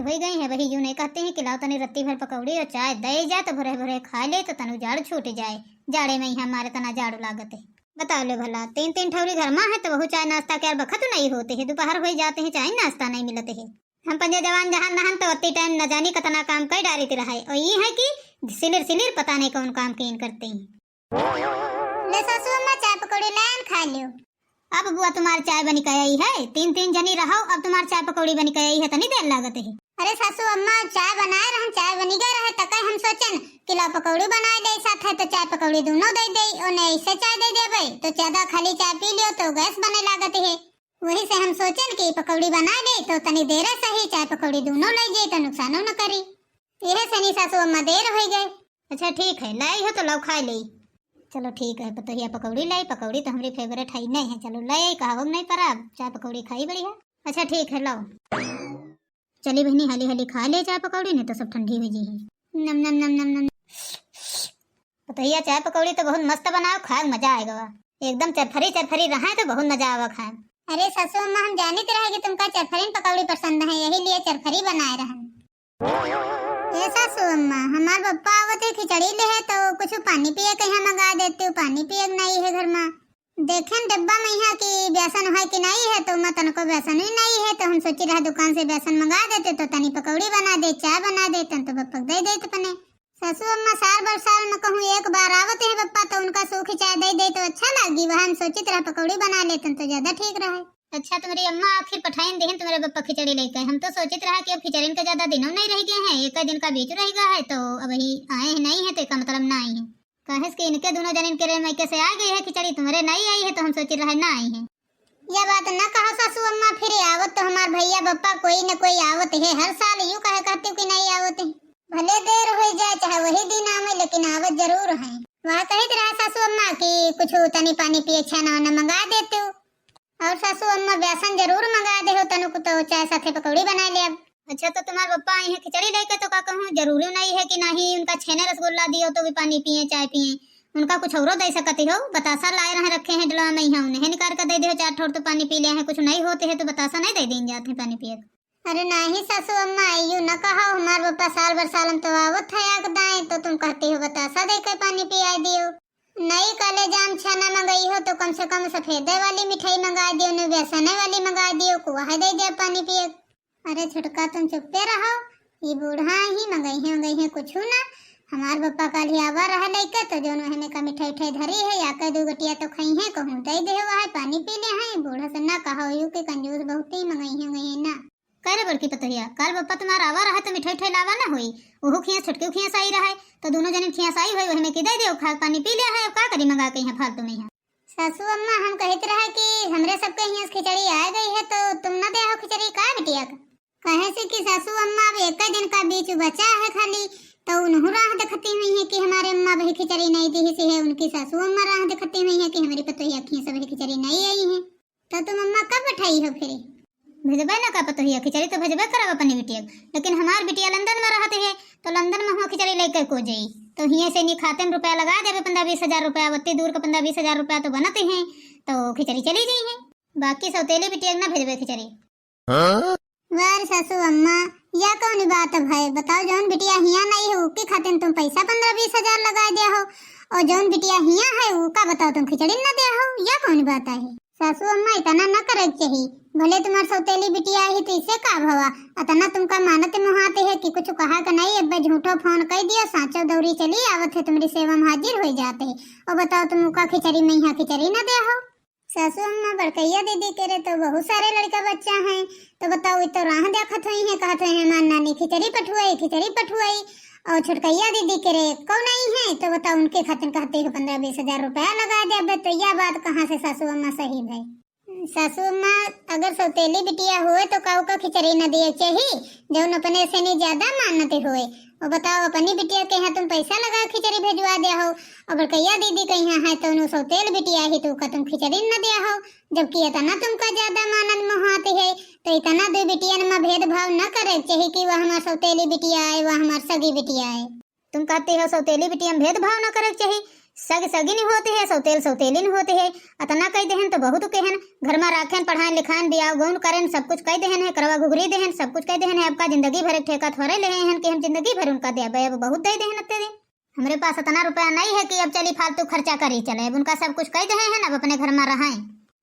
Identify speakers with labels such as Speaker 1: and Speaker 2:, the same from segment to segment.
Speaker 1: हो गई है। वही यूं नहीं कहते हैं कि लाओ तनी रत्ती भर पकौड़ी और चाय दे जाए तो भरे भरे खा ले तो तनु जाड़ छूट जाए। जाड़े में ही हमारे तना जाड़ू लागत है। बताओ ले भला, तीन तीन ठौरी घर में है तो वह चाय नाश्ता के बखत नहीं होते है। दोपहर हो जाते हैं चाय नाश्ता नहीं मिलते है। हम पंजे जवान जहान नहन तो अति टाइम न जानी कतना काम कर डाली रहा। और ये है कि सिलिर सिलिर पता नहीं कौन काम कीन करते हैं। ले सासू अम्मा चाय पकौड़ी लान खा लियो। अब बुआ तुम्हारी चाय बनी के आई है, तीन तीन जनी रहो, अब तुम्हारी चाय पकौड़ी बनी के आई है तो नहीं देर लागत है। अरे सासू अम्मा चाय बनाए रहन, चाय बनी गए रहे तक हम सोचन कि ला पकौड़ी बनाए दे साथ है तो चाय पकौड़ी दोनों दे दे और नहीं ऐसे चाय दे देबे तो ज्यादा खाली चाय पी लियो तो गैस बने लागत है। वही से हम सोचन कि पकौड़ी बनाए दे तो तनी देर सही चाय पकौड़ी दोनों ले जाए तो नुकसान न करी। यह सनी सासू अम्मा देर हो गए। अच्छा ठीक है, लाई हो तो लो खा ले। चलो ठीक है, पतोहिया पकौड़ी लाई, पकौड़ी तो हमारी फेवरेट है नहीं है। चलो लाई कहावत नहीं पर अब चाय पकौड़ी खाई बढ़िया। अच्छा ठीक है लाओ। चली बहनी हाली हाली खा ले चाय पकौड़ी, नहीं तो सब ठंडी हो जी है। नम नम नम नम नम। पतोहिया चाय पकौड़ी तो बहुत मस्त बनाओ, खाए मजा आएगा। एकदम चरफरी रहा तो बहुत मजा आवा खाए। अरे सासू अम्मा हम जाने तो रहे कि तुमका चरफरी पकौड़ी पसंद है, यही लिए चरफरी बनाए रहा। ए सासू अम्मा हमार पप्पा आवत है खिचड़ी ले है तो कुछ पानी पिए कहीं मंगा देते हो। पानी पिए नहीं है घर में। देखें डब्बा में यहाँ की बेसन है कि नहीं है तो मतन को बेसन ही नहीं है तो हम सोची रहा दुकान से बेसन मंगा देते तो तनी पकौड़ी बना दे चाय बना दे तो पप्पा दे देते पने। सासू अम्मा साल में कहूँ एक बार आवत है पप्पा तो उनका सूखी चाय दे दे तो अच्छा लगी। वह हम सोची तरह पकौड़ी बना लेते तो ज्यादा ठीक रहे। अच्छा तुम्हारी अम्मा आखिर पठाइन देहन तुम्हारे पप्पा खिचड़ी लेकर। हम तो सोचित रहा कि अब खिचड़ी का ज्यादा दिनों नहीं रह गए हैं, एक दिन का बीच रह गया है तो अब ही आए हैं नहीं है तो इसका मतलब ना आई है। कहे कि इनके दोनों जन इनके मैके से आ गई है खिचड़ी, तुम्हारे नहीं आई है तो हम सोच रहे ना आई है। यह बात न कहो सासू अम्मा, फिर आवत तो हमार भैया बप्पा कोई न कोई आवत है हर साल। यूं कहे कहते कि नहीं आवत है, भले देर हो जाए चाहे वही दिन आवे लेकिन आवत जरूर है। वह कहते रहा सासू अम्मा की कुछ तनी पानी पिए छाना मंगा देते हो और सासू अम्मा बेसन जरूर मंगा दे हो तनु को तो चाय साथे पकौड़ी बना ले। अब अच्छा तो तुम्हारे पप्पा आई है खिचड़ी लेके तो का कहूँ जरूरी नहीं है कि नहीं उनका छेने रसगुल्ला दियो तो भी पानी पिए चाय पिए। उनका कुछ और दे सकती हो। बतासा लाए रहे रखे हैं डला में ही उन्हें निकाल कर दे दे चार ठोर तो पानी पी ले हैं। कुछ नहीं होते है तो बतासा नहीं दे दें जाते पानी पिए। अरे नहीं सासू अम्मा यूं न कहो, हमारे पप्पा साल भर साल तो आवत है आगदाएं तो तुम कहती हो बतासा दे के पानी पिया दियो। नई काले जाम छाना मंगाई हो तो कम से कम सफेदे वाली मिठाई मंगा दियो, न बेसने वाली मंगा दियो, कुआ दे दे पानी पिए। अरे छुटका तुम चुपे रहो, ये बूढ़ा ही मंगाई है कुछ ना। हमार पप्पा कल ही आवा रहा लइका तो जोन वहने का मिठाई उठाई धरी है या के दो गटिया तो खाई है कहूं दे दे है पानी पी ले है। बूढ़ा से ना कहो यू के कंजूस बहुत ही मंगाई है ना। करे बड़की पतोहिया कल पप्पा तुम्हारा आवा रहा तो मिठाई उठाई लावा ना होई, ओहो खिया छुटके खिया साई रहा है तो दोनों जने खिया साई होई वही में के दे दे खा पानी पी ले है। का करी मंगा के यहाँ फालतू में यहाँ। सासू अम्मा हम कहते रहा कि हमरे सबके यहाँ खिचड़ी आ गई है तो तुम ना दे हो खिचड़ी का बिटिया का। कहे से कि सासू अम्मा अब एक दिन का बीच बचा है खाली तो उन्हों राह दिखती हुई है कि हमारे अम्मा वही खिचड़ी नहीं दी से है। उनकी सासू अम्मा राह दिखती हुई है कि हमारी पतोहिया खिया सब खिचड़ी नहीं आई है। तो तुम अम्मा कब बैठाई हो फिर भेजबे ना का पतोहिया खिचड़ी तो भेजबे करब अपनी बिटिया। लेकिन हमार बिटिया लंदन में रहते है तो लंदन में हुआ खिचड़ी लेकर को जाई तो हिये से नहीं खाते में रुपया लगा देवे 15-20 हजार रुपया। बत्ती दूर का 15-20 हजार रुपया तो बनते हैं तो खिचड़ी चली गई है। बाकी सौतेली बिटिया ना भेजबे खिचड़ी। वार सासू अम्मा या कौन बात है भाई बताओ, जौन बिटिया हिया नहीं है उसके खातिर तुम पैसा 15-20 हजार लगा दिया हो और जौन बिटिया हिया है उसका बताओ तुम खिचड़ी न दिया हो, या कौन बात है। सासू अम्मा इतना न करे चाहिए, भले तुम्हारी सौतेली बिटिया ही तो इससे का भवा इतना तुमका मानत मुहाते है कि कुछ कहा का नहीं। अब झूठो फोन कर दिया साचो दौरी चली आवत है तुम्हारी सेवा में हाजिर हो जाते है और बताओ तुम का खिचड़ी में यहाँ खिचड़ी न दिया हो। सासू अम्मा बड़कैया दीदी करे तो बहुत सारे लड़का बच्चा हैं तो बताओ तो राह देखत हुई है कहते हैं हमार नानी खिचड़ी पठुआई और छुटकैया दीदी करे कौन नहीं है तो बताओ उनके खातिर कहते हैं 15-20 हजार रुपया लगा दे। तो यह बात कहाँ से सासू अम्मा सही भाई। सासू अम्मा अगर सौतेली बिटिया हुए तो काऊ का खिचड़ी न दिए चाहिए जौन अपने से नहीं ज्यादा मानते हुए। और बताओ अपनी बिटिया के यहाँ तुम पैसा लगा खिचड़ी भेजवा दिया हो और बड़कैया दीदी के यहाँ है तो उन्हें सौतेल बिटिया ही तो का तुम खिचड़ी न दिया हो। जबकि इतना तुमका ज्यादा मानन मोहाते है तो इतना दो बिटियन में भेदभाव न करे चाहिए कि वह हमार सौतेली बिटिया है वह हमार सगी बिटिया है। तुम कहते हो सौतेली बिटिया में भेदभाव न करे चाहिए। सग सगिन होते है, सौतेल सौतेलिन होते है। अतना कह देहन तो बहुत कहन, घर में राखेन, पढ़ाएं लिखाएं, बियाह गौन करें, सब कुछ कह देहन है, करवा घुघरी देहन, सब कुछ कह देहन है। आपका जिंदगी भर एक ठेका थोड़े ले हैं कि हम जिंदगी भर उनका दे, अब बहुत दे देहन अत्ते दिन। हमारे पास इतना रुपया नहीं है कि अब चली फालतू खर्चा करी चले। अब उनका सब कुछ कह दे हैं, अब अपने घर में रहें।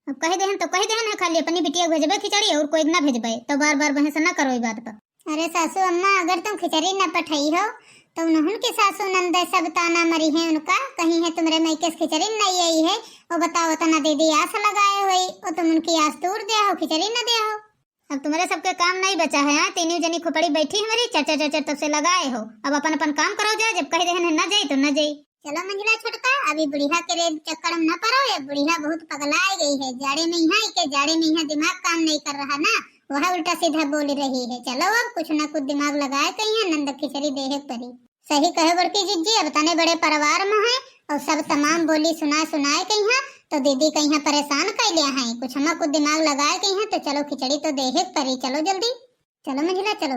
Speaker 1: अब कह देहन तो कह देहन है, खाली अपनी बिटिया भेजबे खिचड़ी और कोई ना भेजबे, तो बार बार बहस न करो बात पर। अरे सासू अम्मा, अगर तुम खिचड़ी न पठाई हो तो उन्होंने की सासू नंद सब ताना मरी है उनका, कहीं है तुम्हारे मैके खिचड़ी नहीं आई है। और बताओ तना दीदी आस लगाए हुई, और तुम उनकी आस तोड़ दिया हो, खिचड़ी न दिया हो। अब तुम्हारे सबके काम नहीं बचा है। तीनों जनी खोपड़ी बैठी है मेरी, चर्चा चर्चा तब से लगाए हो। अब अपन अपन काम करो जा, जब कह देहन न जाई तो न जाई। चलो मंजिला छोटका, अभी बुढ़िया के रे चक्कर में न पड़ो। ये बुढ़िया बहुत पगलाई गई है, जाड़े में यहाँ के जाड़े में यहाँ दिमाग काम नहीं कर रहा ना, वह उल्टा सीधा बोल रही है। चलो अब कुछ न कुछ दिमाग लगाए कहीं है, नंद खिचड़ी देहे परी। सही कहे बड़की जीजी, अब तने बड़े परिवार में है और सब तमाम बोली सुनाए सुनाए कहीं है, तो दीदी कहीं है परेशान कर लिया है। कुछ हम कुछ दिमाग लगाए कहीं है, तो चलो खिचड़ी तो देहे परी। चलो जल्दी चलो मंजिला चलो।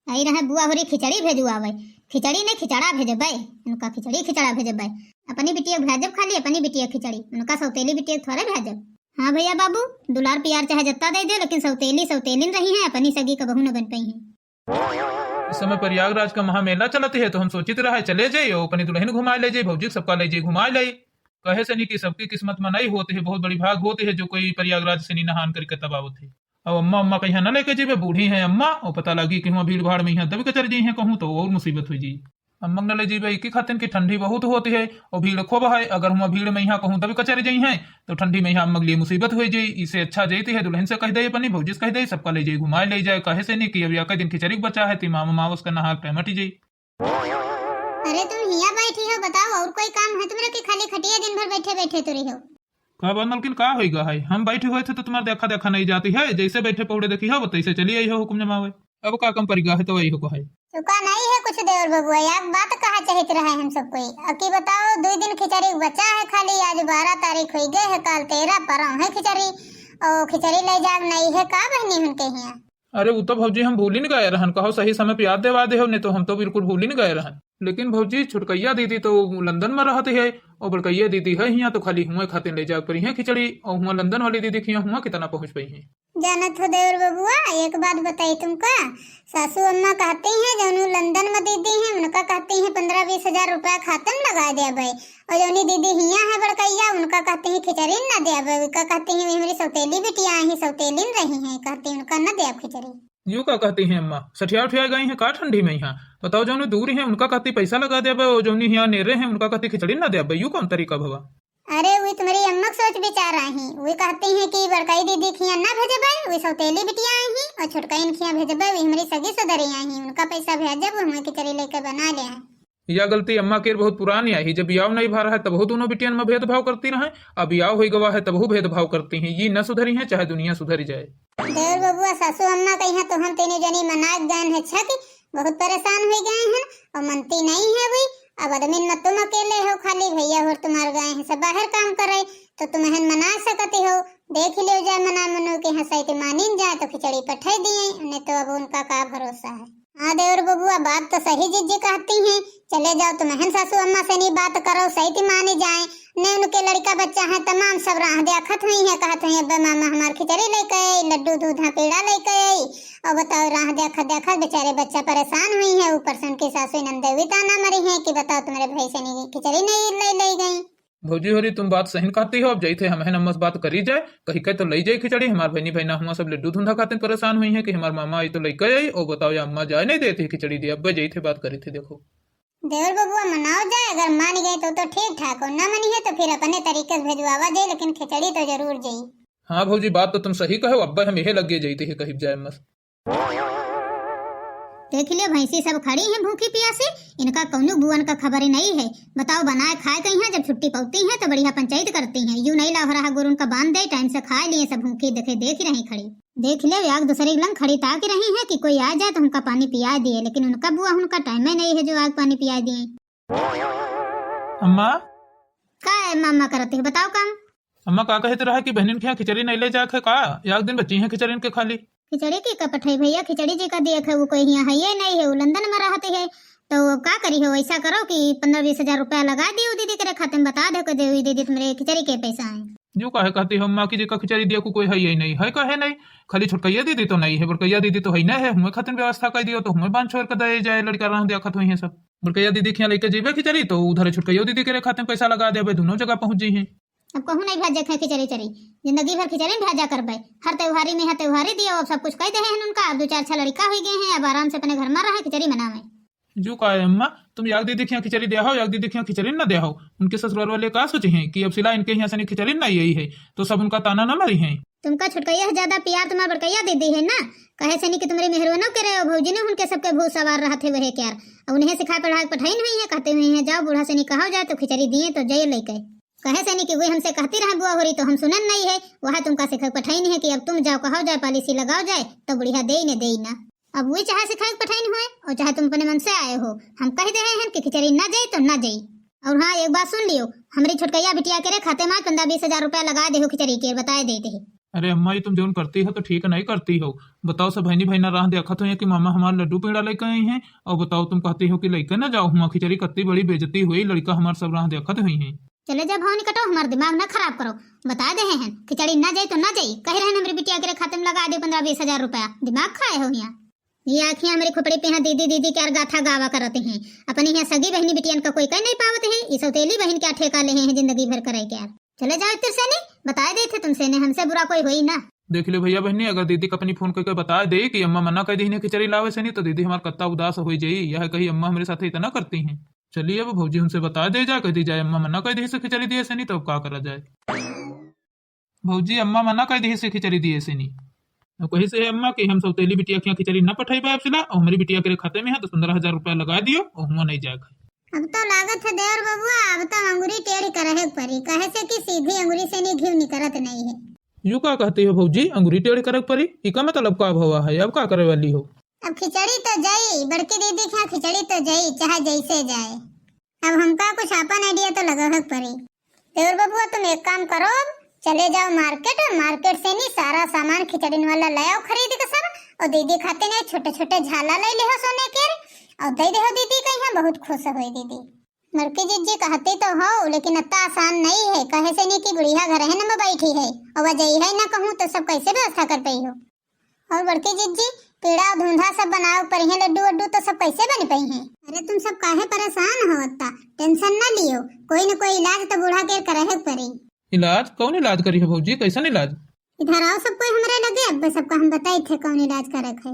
Speaker 1: आई रहे बुआ होरी खिचड़ी भेजू आवे, खिचड़ी ने खिचड़ा भेजबे, उनका खिचड़ी खिचड़ा भेजबे। अपनी बिटिया भेजब, खाली अपनी बिटिया खिचड़ी, उनका सौतेली बिटिया थोड़े भेजब। हाँ भैया बाबू, दुलार प्यार चाहे जत्ता दे दे, लेकिन सौतेली सौतेलिन रही है, अपनी सगी का बहू न बन पाई है।
Speaker 2: इस समय प्रयागराज का महामेला चलती है, तो हम सोचित रहे चले जाइए, अपनी दुल्हन घुमा ले जाइए, भौजी सबका ले जाइए घुमा ले। कहे से नहीं कि सबकी किस्मत में नहीं होती है, बहुत बड़ी भाग होती है जो कोई प्रयागराज से नहीं नहान करके तब आवत है। अब अम्मा अम्मा कहीं न लेके जाइए, बूढ़ी है अम्मा, और पता लगी कि वहाँ भीड़ भाड़ में यहाँ दबी के चल जाइए है कहूँ तो और मुसीबत हो जाइए। अम्मा न ले जाइए की खातिर की ठंडी बहुत होती है और भीड़ खूब है। अगर हम भीड़ में यहाँ कहूँ दबी कचर जाइए हैं तो ठंडी में यहाँ अम्मा के लिए मुसीबत हो जाए। इससे अच्छा जाती है दुल्हन से कह दे, अपनी भौजी से कह दे, सबका ले जाइए घुमाए ले जाए। कहे से नहीं कि अभी आके दिन खिचड़ी बचा है, मामा मावस का नहा टाइम हटी जाइए।
Speaker 1: अरे तुम यहाँ बैठी हो, बताओ और कोई काम है तुम्हारा कि खाली खटिया दिन भर बैठे बैठे तो रही हो?
Speaker 2: का बनमलकिन का होगा है, हम बैठे हुए थे तो तुम्हारे देखा देखा नहीं जाती है, जैसे बैठे पौड़े देखी हो तैसे चली आई हो हुक्म जमावे। अब का कम परिगा है तो वही हो है।
Speaker 1: चुका नहीं है कुछ देवर बबुआ, यार बात कहा चाहत रहा है हम सब कोई। अकी बताओ 2 दिन खिचड़ी बचा है खाली, आज 12 तारीख हो गए है, कल 13 परम है खिचड़ी, और खिचड़ी ले जाग नहीं है का बहनी उनके यहाँ।
Speaker 2: अरे वो तो भौजी हम भूल ही नहीं गए रहन, कहो सही समय पे याद देवा दे हो, नहीं तो हम तो बिल्कुल भूल ही नहीं गए रहन। लेकिन भौजी छुटकैया दीदी तो लंदन में रहती है और बड़कैया दीदी है यहाँ, तो खाली हुआ खातिर ले जा पड़ी है खिचड़ी, और हुआ लंदन वाली दीदी की हुआ कितना पहुँच पाई है। जानत हो देवर बबुआ, एक बात बताई तुमका, सासू अम्मा कहती हैं जो लंदन में दीदी हैं उनका कहती हैं 15-20 हजार रुपया खातन लगा दे भाई, और जो दीदी हिया है बड़कैया उनका कहती हैं खिचड़ी न दे भाई, उनका कहती हैं मेरी सौतेली बिटिया ही सौतेलिन रही हैं, कहती हैं उनका न दे खिचड़ी। यूँ का कहती हैं अम्मा, सठिया उठिया गई हैं का ठंडी में यहाँ, बताओ जो दूर है उनका कहती पैसा लगा दे, और जो यहाँ नेरे हैं उनका कहती खिचड़ी न दे, यूँ कौन तरीका भवा।
Speaker 1: अरे वो तुम्हारी अम्मा सोच विचार आई, वो कहती हैं कि बड़काई दीदी खिया ना भेजे भाई, वो सौतेली बिटिया आई ही, और छोटकाई खिया भेजे भाई, हमारी सगी सदरी आई ही, उनका पैसा भेजे वो हमें खिचड़ी लेकर बना ले।
Speaker 2: यह गलती अम्मा के बहुत पुरानी आई, जब बियाव नहीं भा रहा है तब दोनों बिटियन में भेदभाव करती रहे, अब बियाव हो गवा है तब भेदभाव करती हैं। ये न सुधरी है चाहे दुनिया सुधरी जाए।
Speaker 1: देवर बबुआ सासू अम्मा कही तो हम तीनों जनी मना गए हैं, छक बहुत परेशान हो गए हैं और मनती नहीं है वही। अब आदमी में तुम अकेले हो, खाली भैया और तुम्हारे गए हैं सब बाहर काम करे, तो तुम मना सकती हो, देख लियो जाए मना मनो के हंसाई मानी जाए तो खिचड़ी पठाई दिए, नहीं तो अब उनका का भरोसा है। हाँ देवर बबुआ बात तो सही जीजी कहती हैं, चले जाओ तो महन सासू अम्मा से नहीं बात करो, सही माने जाए, ने उनके लड़का बच्चा है तमाम सब राह देखत हुई है, कहत हुई अब्बे मामा हमार खिचड़ी लेके आई, लड्डू दूधा पेड़ा लेके आई, और बताओ राह देखत देखत बेचारे बच्चा परेशान हुई है, ऊपर से उनकी सासू नंदेवी ताना मरी है कि बताओ तुम्हारे भाई से नहीं खिचड़ी नहीं ले गई।
Speaker 2: भौजी होरी तुम बात सही कहती हो, अब जई थे हमें नमस बात करी जाए, कही कह तो ले जाए खिचड़ी, हमारे बहनी बहना हुआ सब लड्डू धुंधा खाते परेशान हुई है कि हमारे मामा आई तो लेके आई, और बताओ या अम्मा जाए नहीं देती खिचड़ी दी, अब जई थे बात करी थी। देखो
Speaker 1: देवर बबुआ मनाओ जाए, अगर मान गए तो ठीक ठाक हो, न मनी है तो फिर अपने तरीके से भेजवावा जाए, लेकिन खिचड़ी तो जरूर जाई।
Speaker 2: हाँ भौजी बात तो तुम सही कहो, अब्बा हम यही लगे जाती है कहीं जाए मस।
Speaker 1: देख लियो भैंसी सब खड़ी हैं भूखी प्यासी, इनका कौनो बुअन का खबर ही नहीं है। बताओ बनाए खाए कहीं है, जब छुट्टी पौती है तो बढ़िया पंचायत करती हैं, यूं नहीं ला रहा गुरु उनका बांध दे, टाइम से खा लिए सब भूखी देख ही रही खड़ी। देख ले आग दूसरे लंग खड़ी ताक रही है कि कोई आ जाए तो उनका पानी पिया दिए, लेकिन उनका बुआ उनका टाइम ही नहीं है जो आग पानी पिया दिए।
Speaker 2: अम्मा
Speaker 1: का है मामा करते है बताओ काम।
Speaker 2: अम्मा का कहते रहा कि बहन के यहाँ खिचड़ी नहीं ले जाके का, एक दिन बची है खिचड़ी के खाली।
Speaker 1: खिचड़ी की कपट है भैया, खिचड़ी जी का देख है वो कोई यहाँ है ये नहीं है, वो लंदन में रहते है, तो का करी हो, ऐसा करो कि 15-20 हजार रुपया लगा दियो दीदी के खाते में, बता दो कि दे दीदी तुम्हारे खिचड़ी के पैसा है।
Speaker 2: जो काहे कहती हो अम्मा की जी का खिचड़ी दिया को कोई है ही नहीं है, कहे नहीं खाली छुटकैया दीदी तो नहीं है, बड़कैया दीदी तो है ना है, हुए खातिर व्यवस्था कर दियो तो हुए बांध छोड़ कर दे जाए लड़का रह दिया खत हुई है सब। बड़कैया दीदी के यहाँ लेके जेबे खिचड़ी तो उधर छुटकैया दीदी के खाते में पैसा लगा देबे, दोनों जगह पहुंच जी है।
Speaker 1: अब कहूँ नहीं भेजे खे खिचड़ी चरी, जिंदगी भर खिचड़ी भेजा करबे, हर त्योहारी में हर त्योहारी दियो, अब सब कुछ कह दे हैं उनका, अब 2-4 लड़का हो गए हैं, अब आराम से अपने घर में रहे खिचड़ी मनावे।
Speaker 2: जो कहा है अम्मा तुम याग दीदी के यहाँ खिचड़ी दिया हो, याग दीदी के यहाँ खिचड़ी न दिया हो, उनके ससुराल वाले का सोचे हैं कि अब सिला इनके यहाँ से खिचड़ी ना यही है तो सब उनका ताना न मारी है।
Speaker 1: तुमका छुटकैया ज्यादा प्यार तुम्हारा बड़कैया दीदी है ना, कहे से नहीं कि तुम्हारी मेहरबानो करे हो, भौजी ने उनके सबके भूत सवार रहा थे वह क्या, अब उन्हें सिखा पढ़ा पठाई नहीं है, कहते हुए हैं जाओ बूढ़ा से नहीं कहा जाए तो खिचड़ी दिए तो जय लेके, कहे से नहीं कि वही हमसे कहती रहा बुआ हो रही तो हम सुनन नहीं है, वह तुमका सिखा पठाई नहीं है कि अब तुम जाओ कहो जाए पॉलिसी लगाओ जाए तो बुढ़िया दे न दे ना, अब वही चाहे सिखाई पठाई हुए और चाहे तुम अपने मन से आए हो, हम कह दे हैं कि खिचड़ी ना जाई तो ना जाई। और हाँ एक बात सुन लियो, हमारी छुटकैया बिटिया के खाते में 15-20 हजार रुपया लगा दे हो खिचड़ी के, बताए देते है।
Speaker 2: अरे अम्मा ये तुम जो करती हो तो ठीक नहीं करती हो, बताओ सब बहनी बहना राह देखा तो कि मामा हमारे लड्डू पेड़ा लेकर आई हैं, और बताओ तुम कहती हो कि लेकर ना जाओ, हुआ खिचड़ी कत्ती बड़ी बेइज्जती हुई, लड़का हमारे सब राह देखत हुई है।
Speaker 1: चले जब भाव निकटो, हमारा दिमाग ना खराब करो, बता दे हैं खिचड़ी ना जाए तो ना जाई, कह रहे हैं हमारी बिटिया के खाते में लगा दे 15-20 हजार रुपया, दिमाग खाए हो यहाँ। ये आँखियाँ मेरी खोपड़ी पे यहाँ दीदी दीदी क्या गाथा गावा करते हैं, अपने यहाँ सगी बहनी बिटियन का कोई कह नहीं पावते हैं, इस सौतेली बहन क्या ठेका ले हैं जिंदगी भर करे क्या। चले जाओ इधर से, नहीं बताए देते तुमसे ने, हमसे बुरा कोई हुई ना।
Speaker 2: देख लो भैया बहनी, अगर दीदी का अपनी फोन करके बता दे कि अम्मा मना कर दी खिचड़ी लावे से नहीं तो दीदी हमारा कत्ता उदास हो जाये, यह कही अम्मा हमारे साथ इतना करती हैं। चलिए अब भौजी हमसे बता दे जा, कह दी जाए अम्मा मना कर दी से खिचड़ी दिए से नहीं तो अब क्या करा जाए। भौजी अम्मा मना कर दी से खिचड़ी दिए से नहीं, कही से है अम्मा कि हम सौतेली बिटिया के खिचड़ी न पठाई पाए सिला, और हमारी बिटिया के खाते में है तो 15 हजार रुपया लगा दियो और हुआ नहीं जाएगा।
Speaker 1: अब तो लागत है देवर बबुआ, अब तो अंगूरी टेढ़ी करे परी, कहे से कि सीधी अंगूरी से नहीं घी निकलत नहीं है।
Speaker 2: यू क्या कहती हो भौजी, अंगूरी टेढ़ी करे परी, इका मतलब का भवा है, अब क्या करे वाली हो।
Speaker 1: अब खिचड़ी तो जाई, बड़की दीदी के खिचड़ी तो जाई चाहे जैसे जाए, अब हमका कुछ अपन आइडिया तो लगा है परी। देवर बबुआ तुम एक काम करो, चले जाओ मार्केट, और मार्केट से नहीं सारा सामान खिचड़ी वाला ले आओ खरीद के सब, और दीदी खाते ने छोटे छोटे झाला ले ले हो सोने के, और दे दे हो दीदी के यहाँ, बहुत खुश हुई दीदी। मरकी जीजी कहती तो हो लेकिन इतना आसान नहीं है, कहे से नहीं कि बुढ़िया घर है न बैठी है, और वजह है ना कहूँ तो सब कैसे व्यवस्था कर पाई हो। और बड़की जीजी पेड़ा धुंधा सब बनाओ पर है, लड्डू वड्डू तो सब कैसे बन पाई हैं। अरे तुम सब काहे परेशान हो, इतना टेंशन न लियो, कोई न कोई इलाज तो बूढ़ा के करे है पड़ी।
Speaker 2: इलाज कौन इलाज करी है भौजी, कैसा इलाज।
Speaker 1: इधर आओ सब कोई हमारे लगे, अब सबका हम बताए थे कौन इलाज करे है,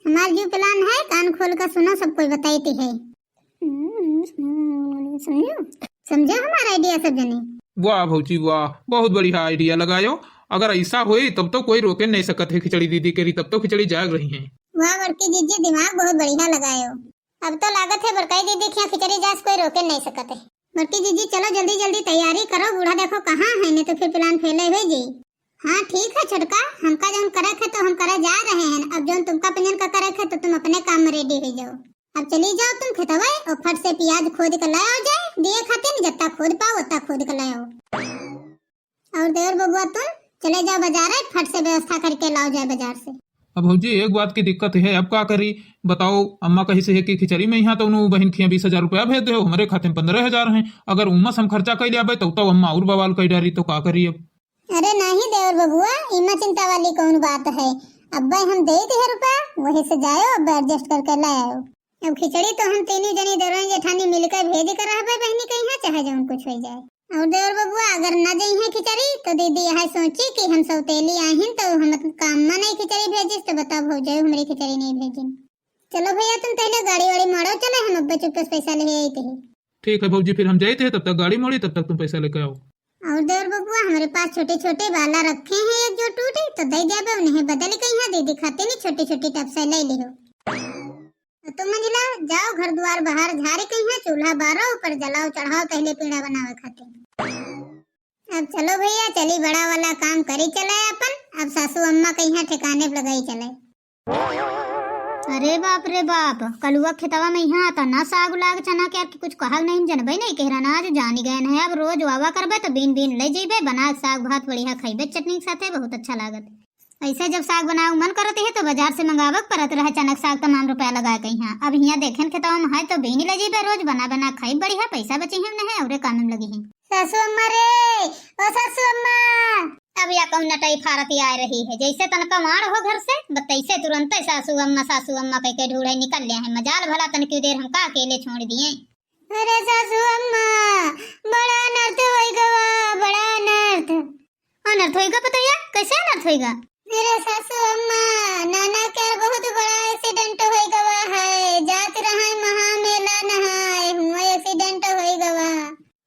Speaker 1: हमारा जो प्लान है कान खोल कर सुनो, सब कोई बताई है, समझो हमारा आइडिया सब जने।
Speaker 2: वाह भौजी वाह, बहुत बढ़िया आइडिया लगायो, अगर ऐसा हुई तब तो कोई रोके नहीं सकते खिचड़ी दीदी के लिए, तब तो खिचड़ी जाग रही है।
Speaker 1: वाह बड़की जीजी दिमाग बहुत बढ़िया लगायो, अब तो लागत है बड़काई दीदी की खिचड़ी जास कोई रोके नहीं सकते। बड़की जीजी चलो जल्दी जल्दी तैयारी करो, बूढ़ा देखो कहाँ है, नहीं तो फिर प्लान फेले हुए जी। हाँ ठीक है छोटका, हमका जो करे है तो हम करे जा रहे हैं, अब जो तुमका पिनियन का करे है तो तुम अपने काम में रेडी हो जाओ, अब चली जाओ तुम खेतवा और फट से प्याज खोद कर लाओ जाए, दिए खाते न जत्ता खोद पाओ उतना खोद कर लाओ। और देवर बबुआ तुम चले जाओ बाजार, फट से व्यवस्था करके लाओ जाए बाजार से।
Speaker 2: अब भौजी एक बात की दिक्कत है, अब क्या करी बताओ, अम्मा कही से है कि खिचड़ी में यहाँ तो उन्होंने बहन खिया 20 हजार रुपया भेज दे, हमारे खाते में 15 हजार है, अगर उमस हम खर्चा कर लिया तो अम्मा और बवाल कर डारी, तो क्या करी अब।
Speaker 1: अरे नहीं देवर बबुआ, इमा चिंता वाली कौन बात है, अब भाई हम दे दिए रुपया, वही से जाओ अब एडजस्ट करके ले आओ। अब खिचड़ी तो हम तीनों जनी देवरानी जेठानी मिलकर भेज कर रहा बहनी कहीं है, चाहे जो कुछ हो जाए। और देवर बबुआ अगर न जाई है खिचड़ी तो दीदी यह सोची कि हम सौतेली आहिन तो हम काम में नहीं खिचड़ी भेजिस, तो बताओ हो जाए हमारी खिचड़ी नहीं भेजिन। चलो भैया तुम पहले गाड़ी वाड़ी मोड़ो, चले हम अब्बा चुपके पैसा ले आई थे।
Speaker 2: ठीक है भौजी, फिर हम जाए थे, तब तक गाड़ी मोड़ी, तब तक तुम पैसा लेके आओ।
Speaker 1: और देवर बबुआ हमारे पास छोटे छोटे बाला रखे हैं, एक जो टूटे तो दे जाबे, उन्हें बदल के यहाँ दीदी खाते नहीं छोटी छोटी टप से ले लियो। तो तुम मंजिला जाओ घर द्वार बाहर झाड़ी कहीं है, चूल्हा बारो ऊपर जलाओ चढ़ाओ, पहले पीड़ा बनावे खाते। अब चलो भैया चली बड़ा वाला काम करी चले अपन, अब सासू अम्मा कहीं है ठिकाने पे लगाई चले। अरे बाप रे बाप, कलुआ खेतवा में यहाँ आता ना साग लाग चना के कुछ कहा नहीं, जनबे नहीं कह रहा ना, आज जानी गए है, अब रोज वावा करबे तो बीन बीन ले जेबे, बना साग भात बढ़िया खाइबे चटनी के साथे, बहुत अच्छा लागत। ऐसे जब साग बनाओ मन करते है तो बाजार से मंगावक परत रहे चनक साग तमाम रुपया लगा के यहाँ। अब यहाँ देखें खेतवा में है तो बेनी लजी बे रोज बना बना खाई बढ़िया पैसा बची हम नहीं और काम में लगी है। सासू अम्मा रे, ओ सासू अम्मा। अब या कहूँ नटाई फारती आ रही है जैसे तनका मार हो घर से बतैसे तुरंत सासू अम्मा कह के ढूढ़े निकल लिया है। मजाल भला तन की देर हमका अकेले छोड़ दिए। अरे सासू अम्मा बड़ा अनर्थ होएगा, बड़ा अनर्थ होएगा। पता है कैसे अनर्थ होएगा? मेरे सासू अम्मा नाना के बहुत बड़ा एक्सीडेंट होएगा है। जात रहा महा मेला नहाए हुआ एक्सीडेंट होएगा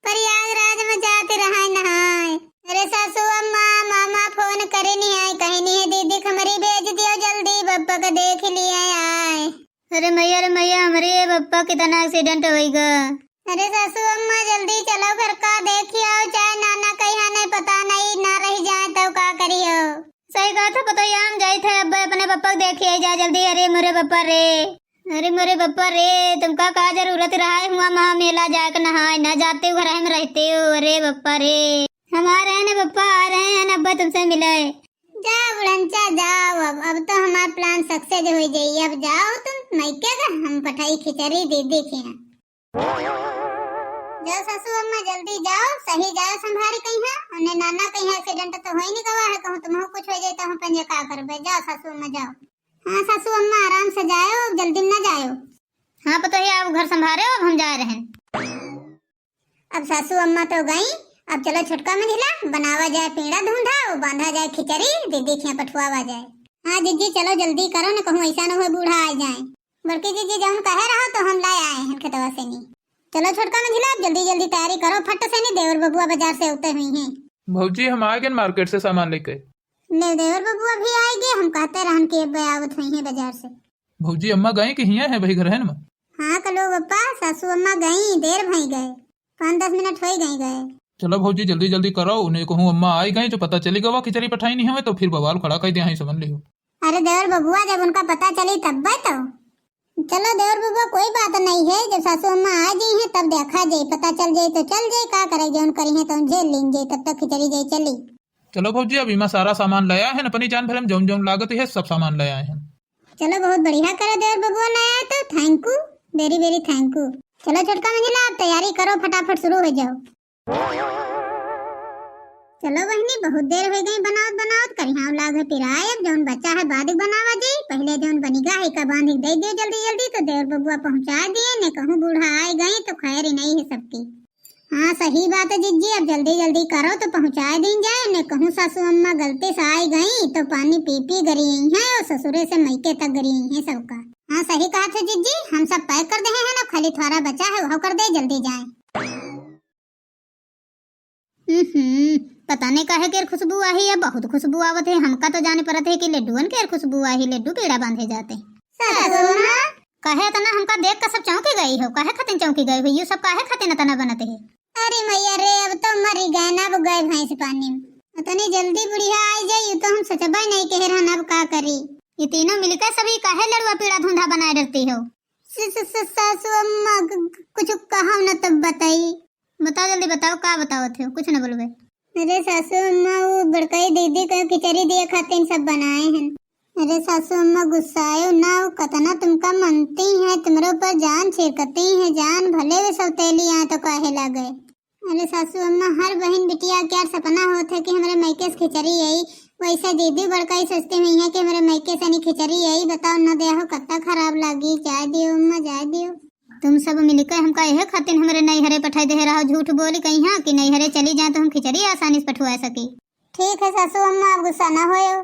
Speaker 1: प्रयागराज में जात रहा नहाए। अरे सासू अम्मा मामा फोन करे नहीं आए, कहीं नहीं है दीदी हमारी भेज दियो जल्दी बप्पा का देख लिया आए। अरे मैया हमारे बप्पा कितना एक्सीडेंट होएगा। अरे सासू अम्मा जल्दी चलो घर का देखी आओ, चाहे नाना कहीं नहीं पता नहीं ना रही जाए तो का करियो। सही कहा था पता हम जाए थे अब अपने पप्पा को देखिए जा जल्दी। अरे मोरे पप्पा रे तुमका का जरूरत रहा है हुआ महा मेला जाकर नहाए न जाते हो घर में रहते हो। अरे पप्पा रे हम आ रहे हैं ना पप्पा, आ रहे हैं ना अब्बा तुमसे मिले। जाओ बुढ़ंचा जाओ, अब तो हमारा प्लान सक्सेस हो जाइए। अब जाओ तुम मैके का हम पठाई खिचड़ी दे देखे। जाओ सासू अम्मा जल्दी जाओ, सही जाओ संभारी कहीं है और नाना कहीं एक्सीडेंट तो हो ही नहीं गवा है। कहूँ तुम कुछ हो जाए तो हम पंजे का करबे। जाओ सासू अम्मा जाओ। हाँ सासू अम्मा आराम से जाओ, जल्दी न जाओ। हाँ पता है आप घर संभाले, अब हम जा रहे हैं। अब सासू अम्मा तो गई, अब चलो छुटका में ढिला बनावा जाए पेड़ा धूंधा, वो बांधा जाए खिचड़ी दीदी खिया पठुआवा जाए। हाँ जीजी चलो जल्दी करो न कहूँ ऐसा न हो बूढ़ा आ जाए। बल्कि जीजी जब हम कहे रहो तो हम लाए आए हैं खेतवा से नहीं। चलो छोटका में झिला जल्दी जल्दी तैयारी करो फट से नहीं देवर बबुआ बाजार से उतरे हुई हैं।
Speaker 2: भौजी हम आ गए मार्केट से सामान लेके।
Speaker 1: ले देवर बबुआ भी आएंगे, हम कहते रहन के आवत हुई हैं बाजार से।
Speaker 2: भौजी अम्मा गए कि हिया है भाई घर है ना?
Speaker 1: हाँ कलो पप्पा सासू अम्मा गई, देर भई गए 5-10 मिनट हो गए।
Speaker 2: चलो भौजी जल्दी जल्दी करो, उन्हें कहूँ अम्मा आई गई जो पता चली गवा खिचड़ी पठाई नहीं हमें तो फिर बवाल खड़ा कर दिया समझ लियो।
Speaker 1: अरे देवर बबुआ जब उनका पता चली तब तो चलो देवर बबुआ कोई बात नहीं है, जब सासू अम्मा आ गई है तब देखा जाए, पता चल जाए तो चल जाए, का करे जौन करी है तो झेल लेंगे, तब तक खिचड़ी जाए चली।
Speaker 2: चलो भौजी अब इमा सारा सामान लाया है अपनी जान भर में जौन जौन लागत है सब सामान लाया है।
Speaker 1: चलो बहुत बढ़िया करे देवर बबुआ ने आया तो thank you, very very thank you. चलो छोटका मंजिला आप तैयारी करो फटाफट शुरू हो जाओ। चलो बहनी बहुत देर हो गई बनावत करिया लाग पिराए, अब जौन बच्चा है बाद बनावा जाई, पहले जौन बनीगा है का बांध दे दियो जल्दी जल्दी तो देवर बबुआ पहुंचा दिए, ने कहूं बूढ़ा आए गई तो खैर ही नहीं है सबकी। हाँ सही बात है जीजी, अब जल्दी जल्दी करो तो पहुंचा दी जाए, ने कहूं सासू अम्मा गलती से आई गई तो पानी पी गरी है और ससुरे से मैके तक गरी है सबका। हाँ सही कहा थे जीजी, हम सब पैक कर दे हैं ना, खाली थोड़ा बचा है वह कर दे जल्दी जाए। पता नहीं काहे केर खुशबू आई है, बहुत खुशबू आवत है, हमका तो जाने परत है कि लड्डून केर खुशबू आई, लड्डू पेड़ा बांधे जाते। कहे तना हमका देख कर सब चौंकी गई हो, काहे खातिर चौंकी गई हो, ये सब काहे खातिर तना बनते है। अरे मैया रे अब तो मरी गए ना, अब गए भैंस पानी में, इतनी जल्दी बुढ़िया आई जाई तो हम सोचबा नहीं कह रहन अब का करी। ये तीनों मिलकर सभी काहे लड़ुआ पेड़ा धुंधा बनाए डरती हो। सासू अम्मा कुछ कहा न तब बताई, बताओ जल्दी बताओ का बताओ थे, कुछ न बोलवे। अरे सासू अम्मा वो बड़काई दीदी को खिचड़ी दिए खातिर सब बनाए हैं। अरे सासू अम्मा गुस्साए ना, वो कतना तुमका मनती है, तुम्हारे ऊपर जान छिड़कती है, जान भले वे सौतेली आए तो काहे लगे। अरे सासू अम्मा हर बहन बिटिया क्या सपना होता है कि हमारे मैके से खिचड़ी आई, वैसे दीदी बड़काई सोचती हुई है कि हमारे मैके से नहीं खिचड़ी आई, बताओ न दे हो कितना खराब लगी। जाए दियो अम्मा जाए दियो, तुम सब मिलकर हमका यह खातिर हमारे नैहरे पठाई दे रहा, झूठ बोली कहीं हाँ कि नैहरे चली जाए तो हम खिचड़ी आसानी से पठवा सकी। ठीक है सासू अम्मा अब गुस्सा ना होयो।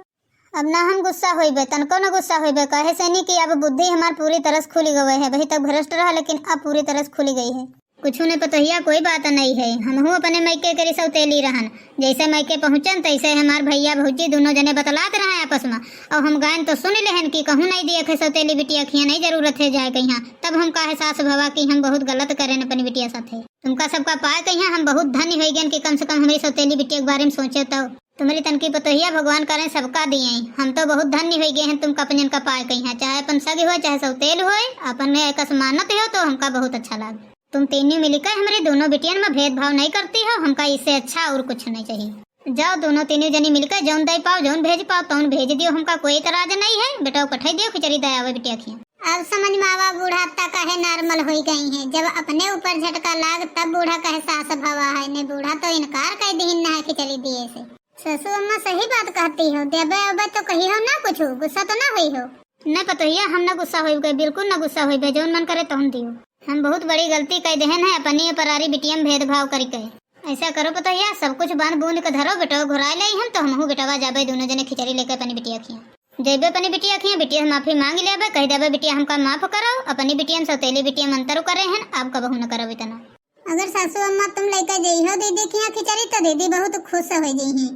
Speaker 1: अब ना हम गुस्सा होइबे, तनको न गुस्सा होइबे, कहे से नहीं कि अब बुद्धि हमार पूरी तरह से खुली गई है, वही तक भ्रष्ट रहा लेकिन अब पूरी तरह से खुली गई है। कुछ ने पतोहिया कोई बात नहीं है, हम हूँ अपने मैके करी सौतेली रहन, जैसे मैके पहुँचन तैसे हमार भैया भौजी दोनों जने बतलाते रहे आपस में, और हम गायन तो सुन लेहन कि कहूँ नहीं दिए खे सौतेली बिटिया खिया नहीं जरूरत है जाए कहीं, तब हम कहे सास भवा कि हम बहुत गलत करें अपनी बिटिया साथे। तुमका सबका पाए कहीं हम बहुत धन्य हो गए कि कम से कम हमारी सौतेली बिटिया के बारे में सोचे, तो तुम्हारी तनकी पतोहिया भगवान करें सबका दिए, हम तो बहुत धन्य हो गए हैं तुमका अपने का पाए कहीं, चाहे अपन सगी हो चाहे सौतेल हो, अपन एक मानत हो तो हमका बहुत अच्छा लगा। तुम तीनों मिलकर हमारी दोनों बिटियन में भेदभाव नहीं करती हो, हमका इससे अच्छा और कुछ नहीं चाहिए। जाओ दोनों तीनों जनी मिलकर जौन दे पाओ जौन भेज पाओ तौन भेज दियो, हमका कोई इतराज नहीं है। बेटा पठाई दियो खिचड़ी दयावे बिटिया खिया। अब समझ में आवा बूढ़ा तक कहे नॉर्मल हो गई है, जब अपने ऊपर झटका लाग तब बूढ़ा कहे सास भवा है। ने बूढ़ा तो इनकार कर दीन ना है खिचड़ी दिए से। ससु अम्मा सही बात कहती हो, देबे अबे तो कही हो ना, कुछ गुस्सा तो ना हुई हो। नहीं पतोहिया हम ना गुस्सा हो गए, बिल्कुल ना गुस्सा हो गए, जौन मन करे तौन दियो। हम बहुत बड़ी गलती कर देहन है अपनी परारी बिटिया में भेदभाव करके। ऐसा करो पतोहिया सब कुछ बांध बूंद के धरो, बेटा घुरा ले हम तो हमहू बेटवा जाबे दोनों जने खिचड़ी लेकर अपनी बिटिया खिया। जेबे अपनी बिटिया खिया, बिटिया माफी मांग लेबे, कह देबे बिटिया हमका माफ करो, अपनी बिटिया सौतेली बिटिया मंतर करे हैं, आप कबहू न करो इतना। अगर सासू अम्मा तुम लेकर जइहो दीदी खिया खिचड़ी तो दीदी बहुत खुश हो जइही।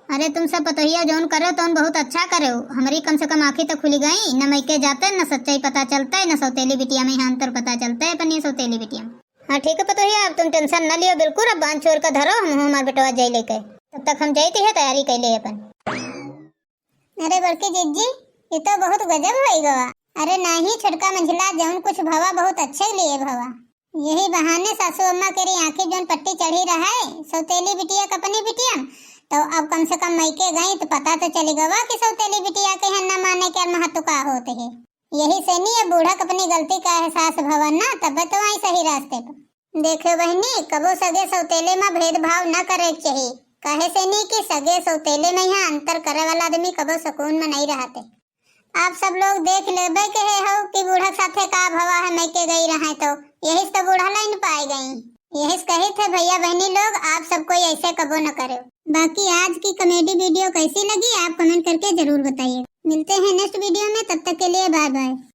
Speaker 1: अरे तुम सब पतोहिया जौन करो तौन बहुत अच्छा करो, हमारी कम से कम आँखें तो खुली गई, न मैके जाते न सच्चाई पता चलता है, न सौतेली बिटिया में यहाँ अंतर पता चलता है अपनी सौतेली बिटिया। हाँ ठीक है पतोहिया, अब तुम टेंशन न लियो बिल्कुल, अब बांध छोड़ कर धरो, हम हमारे बेटवा जाई लेकर, तब तक हम जाती है तैयारी कर ले अपन। अरे बड़की जीजी ये तो बहुत गजब हो गवा। अरे नहीं छोटका मंझला जौन कुछ भवा बहुत अच्छे लिए भवा, यही बहाने सासू अम्मा केरी आंखें जौन पट्टी चढ़ी रहा है सौतेली बिटिया कपनी बिटिया, तो अब कम से कम मैके गई तो पता तो चले गवा कि सौतेली बिटिया के हैं न माने के महत्व का होते है। यही से नहीं है बूढ़ा अपनी गलती का एहसास भवन ना, तब तो आई सही रास्ते पर। देखो बहनी कबो सगे सौतेले में भेदभाव न करे चाहिए, कहे से नहीं कि सगे सौतेले में यहाँ अंतर करे वाला आदमी कबो सुकून में नहीं रहते। आप सब लोग देख लेबे के हो कि बूढ़ा साथे का भवा है मैके गई रहा तो यही तो बूढ़ा लाइन पाए गई। यही कहे थे भैया बहनी लोग आप सब कोई ऐसे कबो न करो। बाकी आज की कॉमेडी वीडियो कैसी लगी आप कमेंट करके जरूर बताइए। मिलते हैं नेक्स्ट वीडियो में, तब तक के लिए बाय बाय।